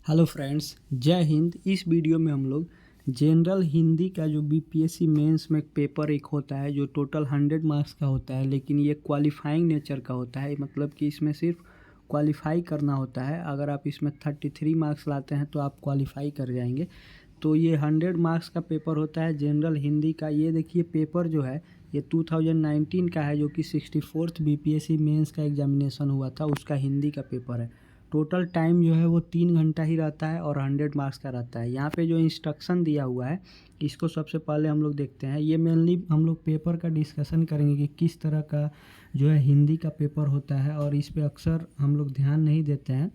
Hello friends, जय हिंद। इस video में हम लोग जनरल हिंदी का जो बीपीएससी मेंस में पेपर एक होता है जो टोटल 100 मार्क्स का होता है, लेकिन ये क्वालिफाइंग नेचर का होता है। मतलब कि इसमें सिर्फ क्वालिफाई करना होता है। अगर आप इसमें 33 मार्क्स लाते हैं तो आप क्वालिफाई कर जाएंगे। तो ये 100 मार्क्स का पेपर होता है जनरल हिंदी का। ये देखिए पेपर जो है ये 2019 का है, जो कि 64th बीपीएससी मेंस का एग्जामिनेशन हुआ था, उसका हिंदी का पेपर है। टोटल टाइम जो है वो 3 घंटा ही रहता है और 100 मार्क्स का रहता है। यहाँ पे जो इंस्ट्रक्शन दिया हुआ है इसको सबसे पहले हम लोग देखते हैं। ये मेनली हम लोग पेपर का डिस्कशन करेंगे कि किस तरह का जो है हिंदी का पेपर होता है, और इस पे अक्सर हम लोग ध्यान नहीं देते हैं।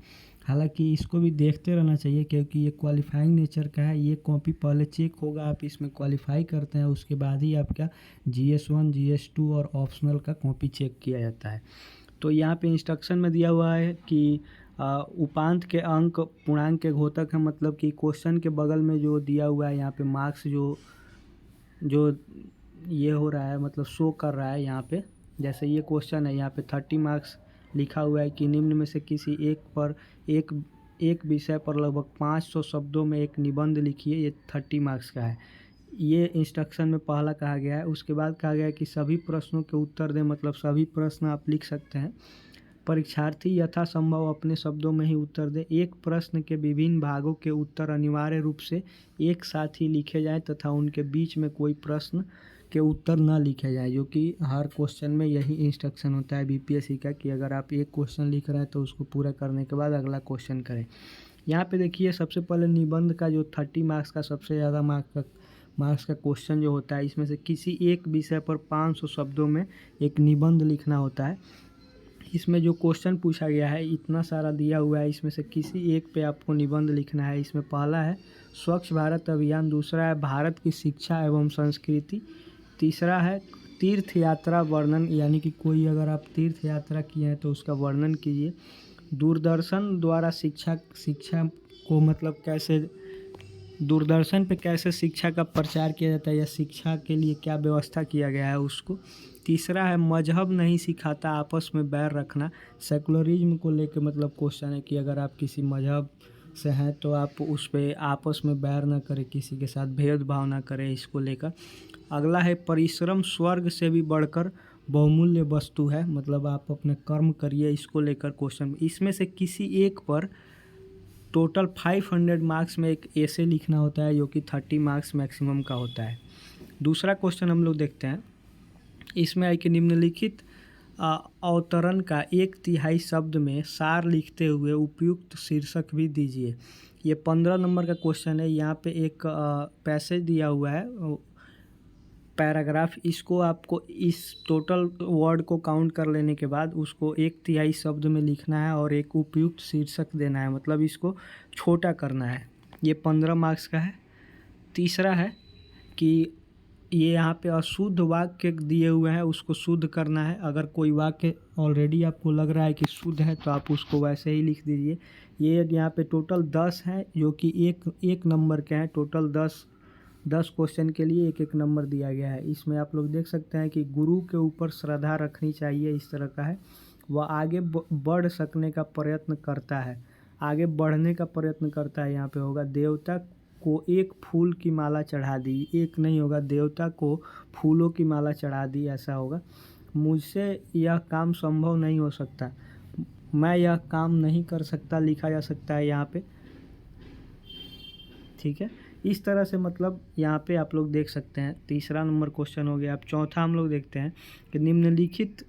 हालांकि इसको भी देखते रहना चाहिए क्योंकि ये क्वालिफाइंग नेचर का है। ये कॉपी पहले चेक होगा, आप इसमें क्वालिफाई करते हैं उसके बाद ही आपका GS1 GS2 और ऑप्शनल का कॉपी चेक किया जाता है। तो यहाँ पे इंस्ट्रक्शन में दिया हुआ है कि उपांत के अंक पूर्णांक के घोतक है। मतलब कि क्वेश्चन के बगल में जो दिया हुआ है यहाँ पे मार्क्स जो जो ये हो रहा है, मतलब शो कर रहा है यहाँ पे। जैसे ये क्वेश्चन है, यहाँ पे 30 मार्क्स लिखा हुआ है कि निम्न में से किसी एक विषय पर लगभग 500 शब्दों में एक निबंध लिखिए। ये 30 मार्क्स का है। ये इंस्ट्रक्शन में पहला कहा गया है। उसके बाद कहा गया है कि सभी प्रश्नों के उत्तर दें। मतलब सभी प्रश्न आप लिख सकते हैं। परीक्षार्थी यथासंभव अपने शब्दों में ही उत्तर दे। एक प्रश्न के विभिन्न भागों के उत्तर अनिवार्य रूप से एक साथ ही लिखे जाएं तथा उनके बीच में कोई प्रश्न के उत्तर न लिखे जाए, जो कि हर क्वेश्चन में यही इंस्ट्रक्शन होता है बीपीएससी का कि अगर आप एक क्वेश्चन लिख रहे हैं तो उसको पूरा करने के बाद अगला क्वेश्चन करें। यहाँ पे देखिए सबसे पहले निबंध का जो 30 मार्क्स का सबसे ज़्यादा मार्क्स का क्वेश्चन जो होता है, इसमें से किसी एक विषय पर 500 शब्दों में एक निबंध लिखना होता है। इसमें जो क्वेश्चन पूछा गया है इतना सारा दिया हुआ है, इसमें से किसी एक पे आपको निबंध लिखना है। इसमें पहला है स्वच्छ भारत अभियान, दूसरा है भारत की शिक्षा एवं संस्कृति, तीसरा है तीर्थ यात्रा वर्णन, यानी कि कोई अगर आप तीर्थ यात्रा किए हैं तो उसका वर्णन कीजिए। दूरदर्शन द्वारा शिक्षा को मतलब कैसे दूरदर्शन पे कैसे शिक्षा का प्रचार किया जाता है या शिक्षा के लिए क्या व्यवस्था किया गया है उसको। तीसरा है मजहब नहीं सिखाता आपस में बैर रखना। सेकुलरिज्म को लेकर मतलब क्वेश्चन है कि अगर आप किसी मजहब से हैं तो आप उस पर आपस में बैर ना करें, किसी के साथ भेदभाव ना करें, इसको लेकर। अगला है परिश्रम स्वर्ग से भी बढ़कर बहुमूल्य वस्तु है। मतलब आप अपने कर्म करिए, इसको लेकर क्वेश्चन। इसमें से किसी एक पर टोटल 500 मार्क्स में एक ऐसे लिखना होता है जो कि 30 मार्क्स मैक्सिमम का होता है। दूसरा क्वेश्चन हम लोग देखते हैं। इसमें है कि निम्नलिखित अवतरण का 1/3 शब्द में सार लिखते हुए उपयुक्त शीर्षक भी दीजिए। ये 15 नंबर का क्वेश्चन है। यहाँ पे एक पैसेज दिया हुआ है, पैराग्राफ। इसको आपको इस टोटल वर्ड को काउंट कर लेने के बाद उसको 1/3 शब्द में लिखना है और एक उपयुक्त शीर्षक देना है। मतलब इसको छोटा करना है। ये 15 मार्क्स का है। तीसरा है कि ये यहाँ पे अशुद्ध वाक्य दिए हुए हैं, उसको शुद्ध करना है। अगर कोई वाक्य ऑलरेडी आपको लग रहा है कि शुद्ध है तो आप उसको वैसे ही लिख दीजिए। ये यहाँ पे टोटल 10 हैं जो कि एक नंबर के हैं। टोटल 10 क्वेश्चन के लिए एक एक नंबर दिया गया है। इसमें आप लोग देख सकते हैं कि गुरु के ऊपर श्रद्धा रखनी चाहिए, इस तरह का है। वह आगे बढ़ सकने का प्रयत्न करता है, आगे बढ़ने का प्रयत्न करता है। यहाँ पे होगा देवता को एक फूल की माला चढ़ा दी। एक नहीं होगा, देवता को फूलों की माला चढ़ा दी, ऐसा होगा। मुझसे यह काम संभव नहीं हो सकता, मैं यह काम नहीं कर सकता, लिखा जा सकता है यहाँ पे। ठीक है, इस तरह से मतलब यहाँ पे आप लोग देख सकते हैं। तीसरा नंबर क्वेश्चन हो गया। अब चौथा हम लोग देखते हैं कि निम्नलिखित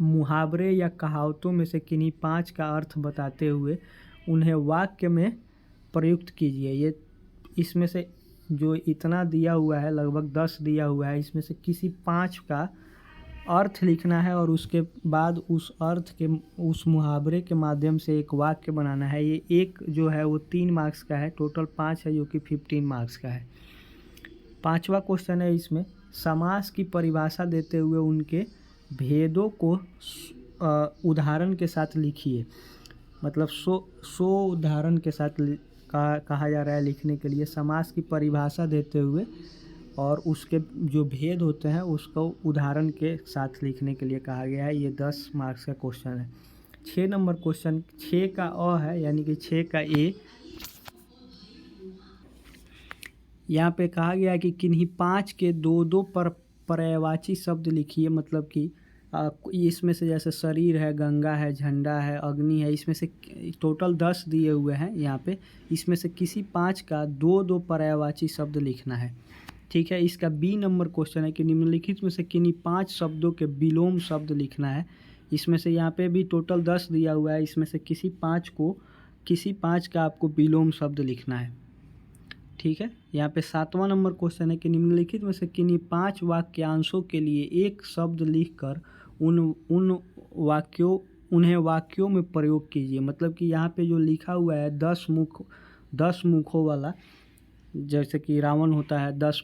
मुहावरे या कहावतों में से किन्हीं 5 का अर्थ बताते हुए उन्हें वाक्य में प्रयुक्त कीजिए। ये इसमें से जो इतना दिया हुआ है, लगभग 10 दिया हुआ है, इसमें से किसी 5 का अर्थ लिखना है और उसके बाद उस अर्थ के उस मुहावरे के माध्यम से एक वाक्य बनाना है। ये एक जो है वो 3 मार्क्स का है। टोटल 5 है जो कि 15 मार्क्स का है। पांचवा क्वेश्चन है, इसमें समास की परिभाषा देते हुए उनके भेदों को उदाहरण के साथ लिखिए। मतलब 100 उदाहरण के साथ कहा जा रहा है लिखने के लिए। समास की परिभाषा देते हुए और उसके जो भेद होते हैं उसको उदाहरण के साथ लिखने के लिए कहा गया है। ये 10 मार्क्स का क्वेश्चन है। 6 नंबर क्वेश्चन 6 का अ है, यानी कि 6 का ए। यहाँ पे कहा गया है कि किन्हीं 5 के दो दो पर्यायवाची शब्द लिखिए। मतलब कि इसमें से जैसे शरीर है, गंगा है, झंडा है, अग्नि है, इसमें से टोटल 10 दिए हुए हैं यहाँ पे। इसमें से किसी 5 का दो दो पर्यायवाची शब्द लिखना है। ठीक है। इसका बी नंबर क्वेश्चन है कि निम्नलिखित में से किन्हीं 5 शब्दों के विलोम शब्द लिखना है। इसमें से यहाँ पे भी टोटल 10 दिया हुआ है, इसमें से किसी 5 का आपको विलोम शब्द लिखना है। ठीक है। यहाँ पे 7वां नंबर क्वेश्चन है कि निम्नलिखित में से किन्हीं 5 वाक्यांशों के लिए एक शब्द लिखकर उन्हें वाक्यों में प्रयोग कीजिए। मतलब कि यहाँ पे जो लिखा हुआ है 10 मुखों वाला, जैसे कि रावण होता है 10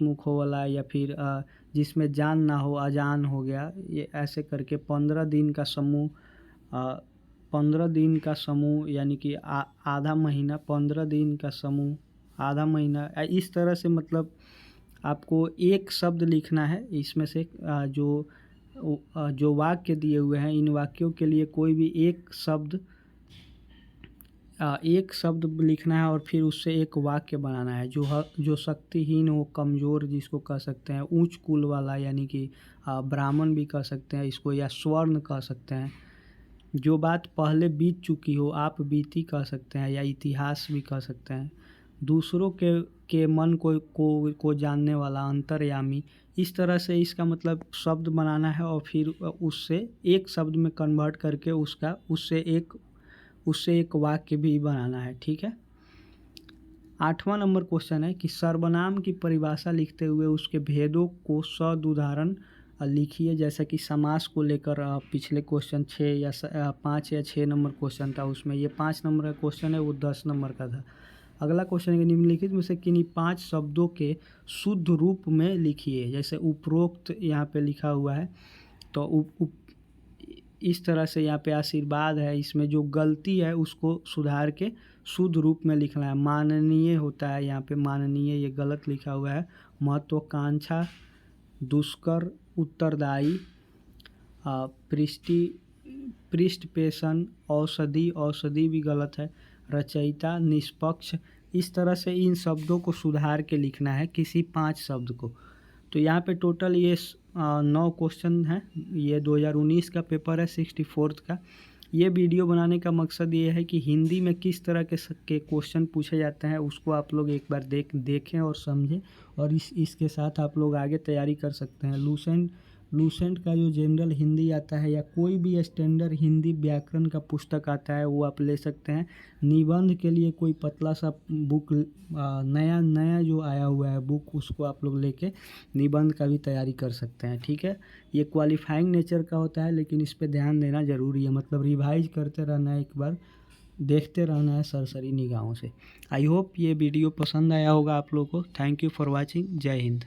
मुखों वाला, या फिर जिसमें जान ना हो अजान हो गया, ये ऐसे करके 15 दिन का समूह, 15 दिन का समूह यानी कि आधा महीना, 15 दिन का समूह आधा महीना, इस तरह से मतलब आपको एक शब्द लिखना है। इसमें से जो वाक्य दिए हुए हैं, इन वाक्यों के लिए कोई भी एक शब्द लिखना है और फिर उससे एक वाक्य बनाना है जो शक्तिहीन हो, कमज़ोर जिसको कह सकते हैं, ऊंच कुल वाला यानी कि ब्राह्मण भी कह सकते हैं इसको, या स्वर्ण कह सकते हैं। जो बात पहले बीत चुकी हो आप बीती कह सकते हैं, या इतिहास भी कह सकते हैं। दूसरों के मन को जानने वाला, अंतर्यामी, इस तरह से इसका मतलब शब्द बनाना है और फिर उससे एक शब्द में कन्वर्ट करके उससे एक वाक्य भी बनाना है। ठीक है। 8वां नंबर क्वेश्चन है कि सर्वनाम की परिभाषा लिखते हुए उसके भेदों को सद उदाहरण लिखिए। जैसा कि समास को लेकर पिछले क्वेश्चन 5 या 6 नंबर क्वेश्चन था, उसमें ये 5 नंबर का क्वेश्चन है, वो 10 नंबर का था। अगला क्वेश्चन है कि निम्नलिखित में से किन्हीं 5 शब्दों के शुद्ध रूप में लिखिए। जैसे उपरोक्त यहाँ पे लिखा हुआ है, तो इस तरह से यहाँ पे आशीर्वाद है, इसमें जो गलती है उसको सुधार के शुद्ध रूप में लिखना है। माननीय होता है, यहाँ पे माननीय ये गलत लिखा हुआ है। महत्वाकांक्षा, दुष्कर, उत्तरदायी, पृष्ठपेषण, औषधि भी गलत है। रचयिता, निष्पक्ष, इस तरह से इन शब्दों को सुधार के लिखना है किसी 5 शब्द को। तो यहाँ पे टोटल ये 9 क्वेश्चन हैं। ये 2019 का पेपर है, 64th का। ये वीडियो बनाने का मकसद ये है कि हिंदी में किस तरह के क्वेश्चन पूछे जाते हैं उसको आप लोग एक बार देखें और समझें, और इसके साथ आप लोग आगे तैयारी कर सकते हैं। लूसेंट का जो जनरल हिंदी आता है, या कोई भी स्टैंडर्ड हिंदी व्याकरण का पुस्तक आता है, वो आप ले सकते हैं। निबंध के लिए कोई पतला सा बुक नया जो आया हुआ है बुक, उसको आप लोग लेके निबंध का भी तैयारी कर सकते हैं। ठीक है। ये क्वालिफाइंग नेचर का होता है, लेकिन इस पे ध्यान देना ज़रूरी है। मतलब रिवाइज करते रहना है, एक बार देखते रहना है सरसरी निगाहों से। आई होप ये वीडियो पसंद आया होगा आप लोगों को। Thank you for watching. जय हिंद।